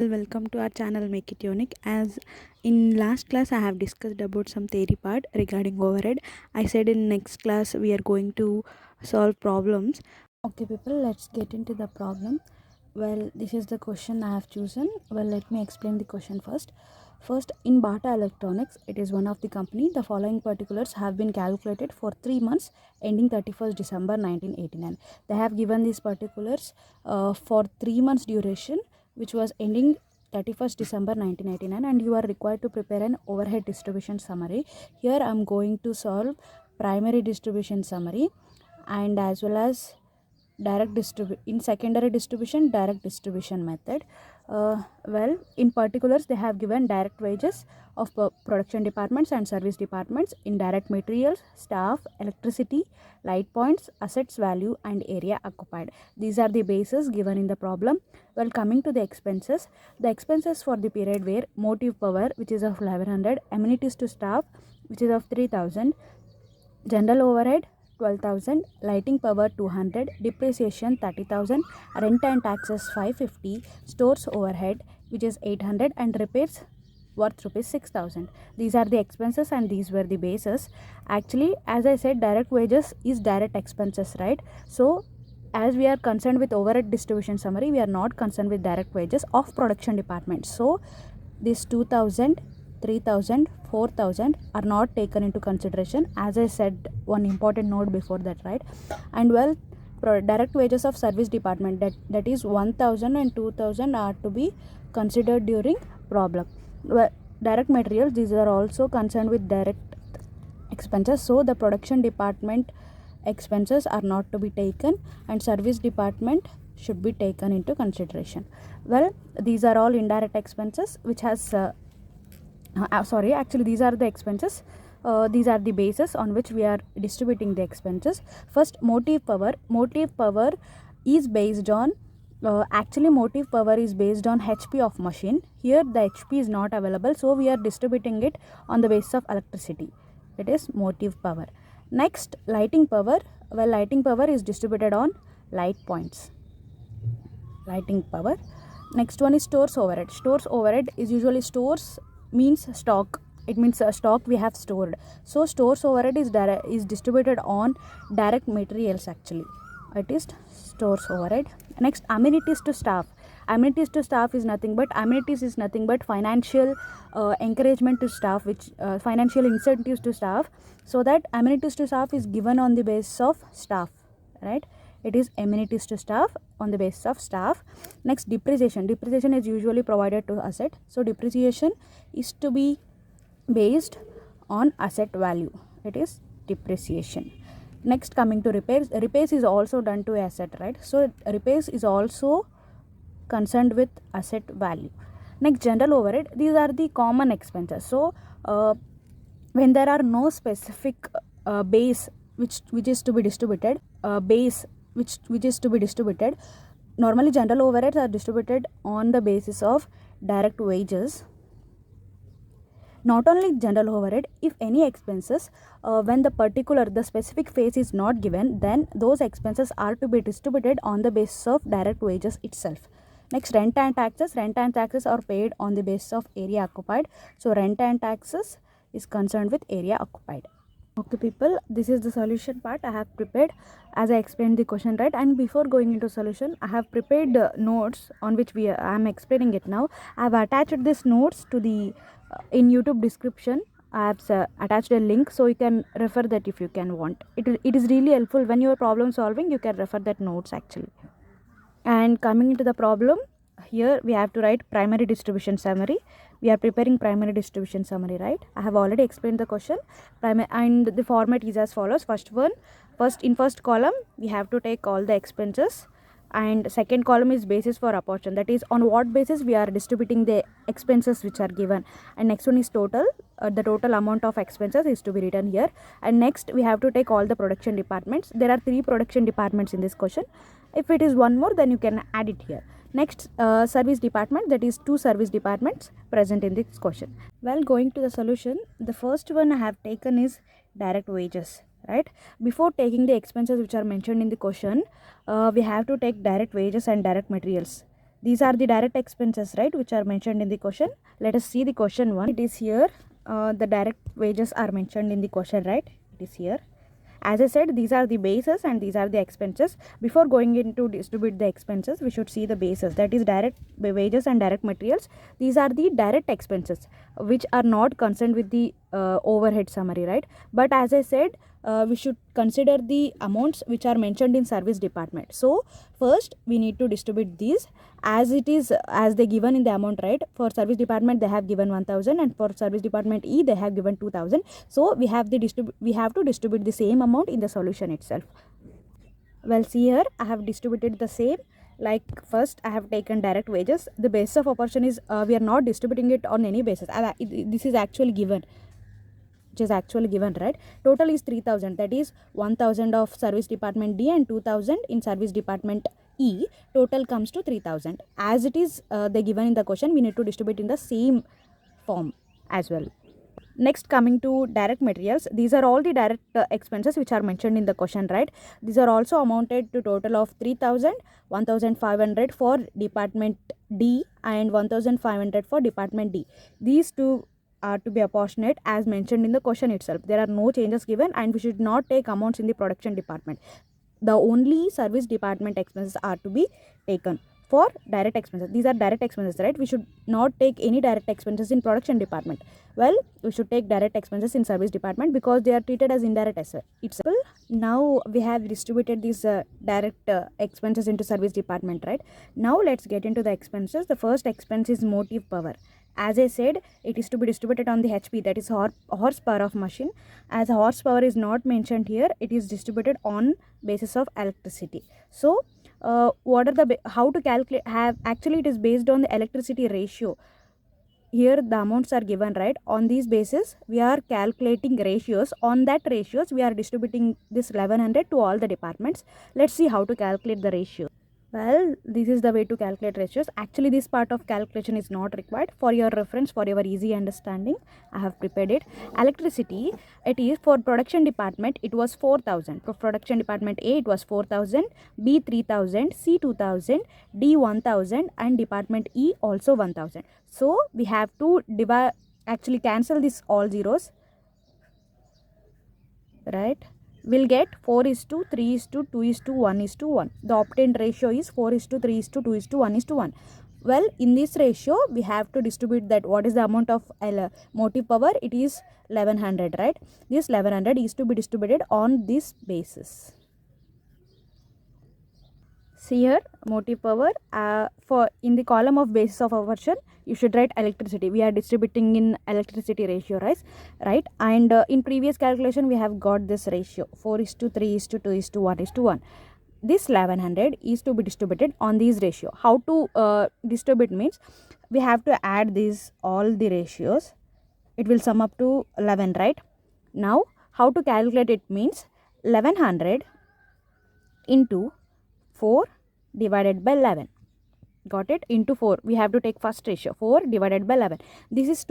Welcome to our channel Make It Unique. As in last class I have discussed about some theory part regarding overhead. I said in next class we are going to solve problems. Okay people, let's get into the problem. Well, this is the question I have chosen. Well, let me explain the question first. First, in Bata Electronics, it is one of the company. The following particulars have been calculated for 3 months ending 31st December 1989. They have given these particulars for 3 months duration, which was ending 31st December 1989, and you are required to prepare an overhead distribution summary. Here I am going to solve primary distribution summary and as well as in secondary distribution direct distribution method. Well, in particulars they have given direct wages of production departments and service departments, indirect materials, staff, electricity, light points, assets value and area occupied. These are the bases given in the problem. Well, coming to the expenses, the expenses for the period were motive power, which is of 1100, amenities to staff, which is of 3000, general overhead 12,000, lighting power 200, depreciation 30,000, rent and taxes 550, stores overhead which is 800, and repairs worth rupees 6,000. These are the expenses and these were the bases. Actually, as I said, direct wages is direct expenses, right? So as we are concerned with overhead distribution summary, we are not concerned with direct wages of production department. So this 2,000, 3,000, 4,000 are not taken into consideration. As I said, one important note before that, right? And well, direct wages of service department, that is 1,000 and 2,000 are to be considered during problem. Well, direct materials, these are also concerned with direct expenses, so the production department expenses are not to be taken and service department should be taken into consideration. Well, these are all indirect expenses which has actually these are the expenses. These are the bases on which we are distributing the expenses. First, motive power is based on actually motive power is based on HP of machine. Here the HP is not available, so we are distributing it on the basis of electricity. It is motive power. Next, lighting power. Well, lighting power is distributed on light points. Lighting power. Next one is stores overhead. Stores overhead is usually stores means stock. It means stock we have stored. So stores overhead is distributed on direct materials actually. It is stores overhead. Next, amenities to staff. Amenities to staff is nothing but financial encouragement to staff, which financial incentives to staff, so that amenities to staff is given on the basis of staff, right? It is amenities to staff on the basis of staff. Next, depreciation is usually provided to asset, so depreciation is to be based on asset value. It is depreciation. Next, coming to repairs is also done to asset, right? So repairs is also concerned with asset value. Next, general overhead, these are the common expenses. So when there are no specific base which is to be distributed, which is to be distributed, normally general overheads are distributed on the basis of direct wages. Not only general overhead, if any expenses when the specific phase is not given, then those expenses are to be distributed on the basis of direct wages itself. Next, rent and taxes are paid on the basis of area occupied. So rent and taxes is concerned with area occupied. Okay people, this is the solution part I have prepared as I explained the question, right? And before going into solution, I have prepared notes on which I am explaining it now. I have attached these notes to the in YouTube description. I have attached a link, so you can refer that if you can want. It is really helpful when you are problem solving. You can refer that notes actually. And coming into the problem, here we have to write primary distribution summary. We are preparing primary distribution summary, right? I have already explained the question. And the format is as follows. In first column we have to take all the expenses, and second column is basis for apportion, that is on what basis we are distributing the expenses which are given. And next one is total. The total amount of expenses is to be written here. And next we have to take all the production departments. There are 3 production departments in this question. If it is one more, then you can add it here. Next, service department, that is 2 service departments present in this question. Well, going to the solution, the first one I have taken is direct wages, right? Before taking the expenses which are mentioned in the question, we have to take direct wages and direct materials. These are the direct expenses, right, which are mentioned in the question. Let us see the question one. It is here. The direct wages are mentioned in the question, right? It is here. As I said, these are the bases and these are the expenses. Before going into distribute the expenses, we should see the bases, that is direct wages and direct materials. These are the direct expenses which are not concerned with the overhead summary, right? But as I said, we should consider the amounts which are mentioned in service department. So first we need to distribute these as it is, as they given in the amount, right? For service department they have given 1000 and for service department E they have given 2000. So we have to distribute the same amount in the solution itself. Well, see here, I have distributed the same. Like first I have taken direct wages. The basis of operation is we are not distributing it on any basis. This is actually given, which is actually given, right? Total is 3000, that is 1000 of service department D and 2000 in service department E. Total comes to 3000. As it is they given in the question, we need to distribute in the same form as well. Next, coming to direct materials, these are all the direct expenses which are mentioned in the question, right? These are also amounted to total of 3000, 1500 for department D and 1500 for department D. These two are to be apportionate as mentioned in the question itself. There are no changes given and we should not take amounts in the production department. The only service department expenses are to be taken for direct expenses. These are direct expenses, right? We should not take any direct expenses in production department. Well, we should take direct expenses in service department because they are treated as indirect itself. Now we have distributed these direct expenses into service department, right? Now let's get into the expenses. The first expense is motive power. As I said, it is to be distributed on the HP, that is horsepower of machine. As horsepower is not mentioned here, it is distributed on basis of electricity. So what are the how to calculate, actually it is based on the electricity ratio. Here the amounts are given, right? On these basis we are calculating ratios. On that ratios we are distributing this 1100 to all the departments. Let's see how to calculate the ratio. Well, this is the way to calculate ratios. Actually this part of calculation is not required. For your reference, for your easy understanding, I have prepared it. Electricity, it is for production department it was 4000. For production department A it was 4000, B 3000, C 2000, D 1000 and department E also 1000. So we have to divide, actually cancel this all zeros, right? We'll get 4:3:2:1:1. The obtained ratio is 4:3:2:1:1. Well, in this ratio we have to distribute that. What is the amount of motive power? It is 1100, right? This 1100 is to be distributed on this basis. See here, motive power, for in the column of basis of operation you should write electricity. We are distributing in electricity ratio, right? And in previous calculation we have got this ratio 4:3:2:1:1. This 1100 is to be distributed on these ratio. How to distribute means we have to add these all the ratios. It will sum up to 11, right? Now how to calculate it means 1100 into 4 divided by 11. Got it? Into 4. We have to take first ratio 4 divided by 11. This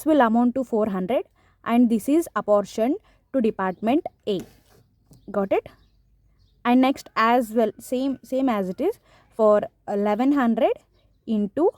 will amount to 400 and this is apportioned to department A. Got it? And next as well, same as it is for 1100 into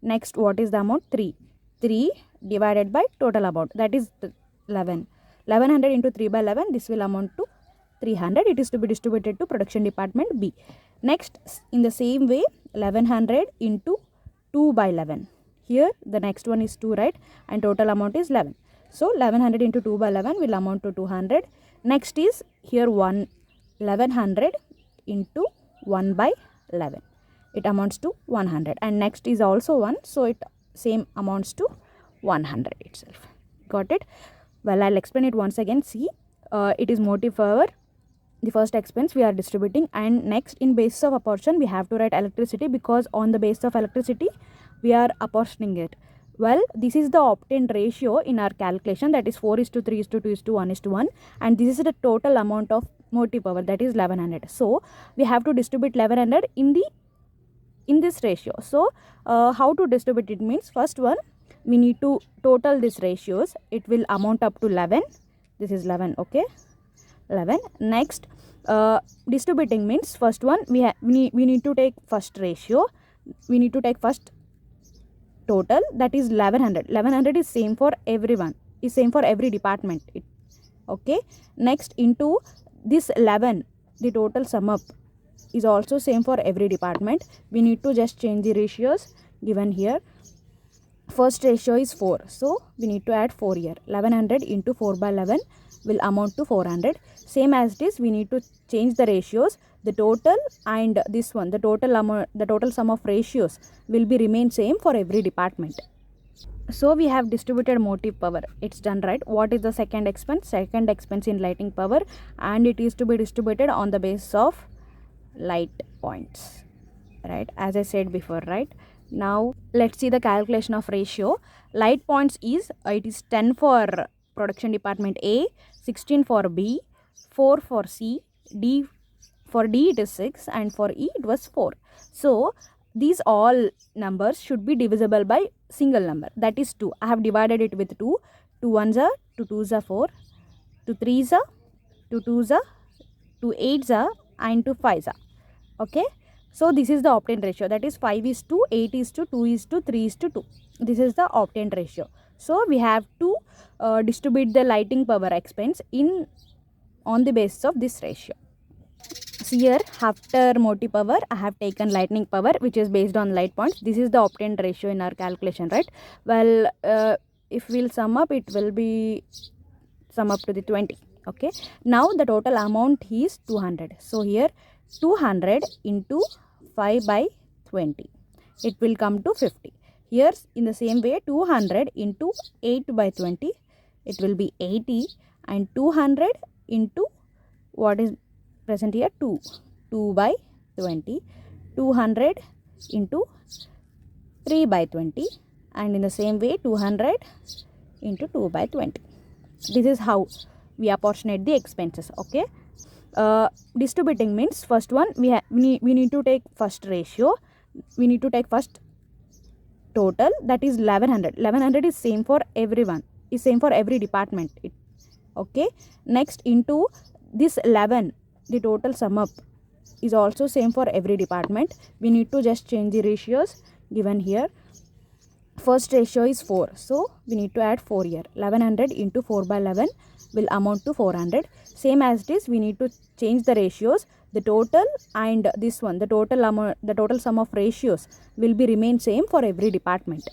next, what is the amount? 3 divided by total amount, that is 11. 1100 into 3 by 11, this will amount to 300. It is to be distributed to production department B. Next, in the same way, 1100 into 2 by 11. Here the next one is 2, right? And total amount is 11. So 1100 into 2 by 11 will amount to 200. Next is here 1100 into 1 by 11. It amounts to 100. And next is also 1. So it same amounts to 100 itself. Got it? Well, I'll explain it once again. See, it is motive power. The first expense we are distributing, and next in basis of apportion we have to write electricity because on the basis of electricity we are apportioning it. Well, this is the obtained ratio in our calculation, that is 4:3:2:1:1, and this is the total amount of motive power, that is 1100. So we have to distribute 1100 in this ratio. So how to distribute it means, first one we need to total these ratios. It will amount up to 11. This is 11, okay? 11. Next, distributing means first one we need to take first ratio, we need to take first total, that is 1100. 1100 is same for everyone, is same for every department. Okay, next into this 11, the total sum up is also same for every department. We need to just change the ratios given here. First ratio is 4, so we need to add 4 here. 1100 into 4 by 11 will amount to 400. Same as it is, we need to change the ratios. The total and this one, the total sum of ratios will be remain same for every department. So we have distributed motive power, it's done, right? What is the second expense? Second expense in lighting power, and it is to be distributed on the basis of light points, right, as I said before, right? Now let's see the calculation of ratio. Light points is, it is 10 for production department A, 16 for B, 4 for C, D, for D it is 6, and for E it was 4. So these all numbers should be divisible by single number, that is 2. I have divided it with 2. 2 1s are 2 2s are 4, 2 3s are 2 2s are 2 8s are, and 2 5s are. Okay, so this is the obtained ratio, that is 5 is to 8 is to 2 is to 3 is to 2. This is the obtained ratio. So we have to distribute the lighting power expense in on the basis of this ratio. So here, after motive power, I have taken lightning power, which is based on light points. This is the obtained ratio in our calculation, right? Well, if we'll sum up, it will be sum up to the 20. Okay, now the total amount is 200. So here 200 into 5 by 20, it will come to 50. Here in the same way, 200 into 8 by 20, it will be 80, and 200 into what is present here, 2 by 20, 200 into 3 by 20, and in the same way 200 into 2 by 20. This is how we apportionate the expenses. Okay, distributing means, first one we need to take first ratio, we need to take first total, that is 1100. 1100 is same for everyone, is same for every department. Okay, next into this 11, the total sum up is also same for every department. We need to just change the ratios given here. First ratio is 4, so we need to add 4 here. 1100 into 4 by 11 will amount to 400. Same as it is, we need to change the ratios. The total and this one, the total sum of ratios will be remain same for every department.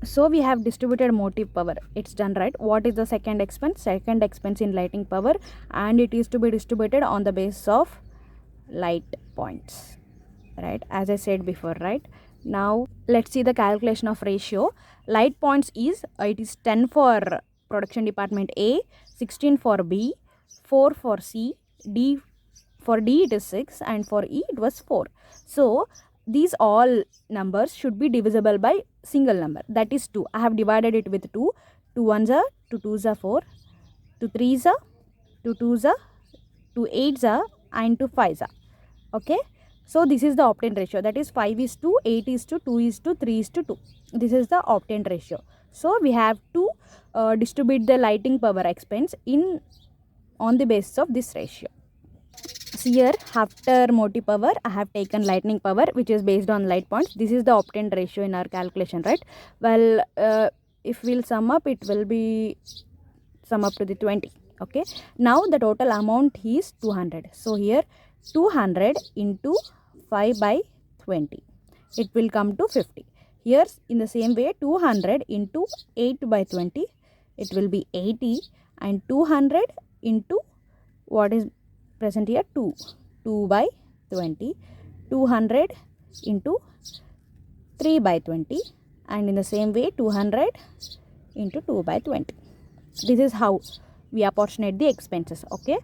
So we have distributed motive power, it's done, right? What is the second expense? Second expense in lighting power, and it is to be distributed on the basis of light points, right, as I said before, right? Now let's see the calculation of ratio. Light points is, it is 10 for production department A, 16 for B, 4 for C, D, for D it is 6, and for E it was 4. So these all numbers should be divisible by single number, that is 2. I have divided it with 2. 2 1s are 2 2s are 4, 2 3s are 2 2s are 2 8s are, and 2 5s are. Okay, so this is the obtained ratio, that is 5 is to 8 is to 2 is to 3 is to 2. This is the obtained ratio. So we have to distribute the lighting power expense in on the basis of this ratio. So here, after motive power, I have taken lightning power, which is based on light points. This is the obtained ratio in our calculation, right? Well, if we'll sum up, it will be sum up to the 20. Okay, now the total amount is 200. So here 200 into 5 by 20, it will come to 50. Here in the same way, 200 into 8 by 20, it will be 80, and 200 into what is present here, 2 by 20, 200 into 3 by 20, and in the same way 200 into 2 by 20. This is how we apportionate the expenses. Okay.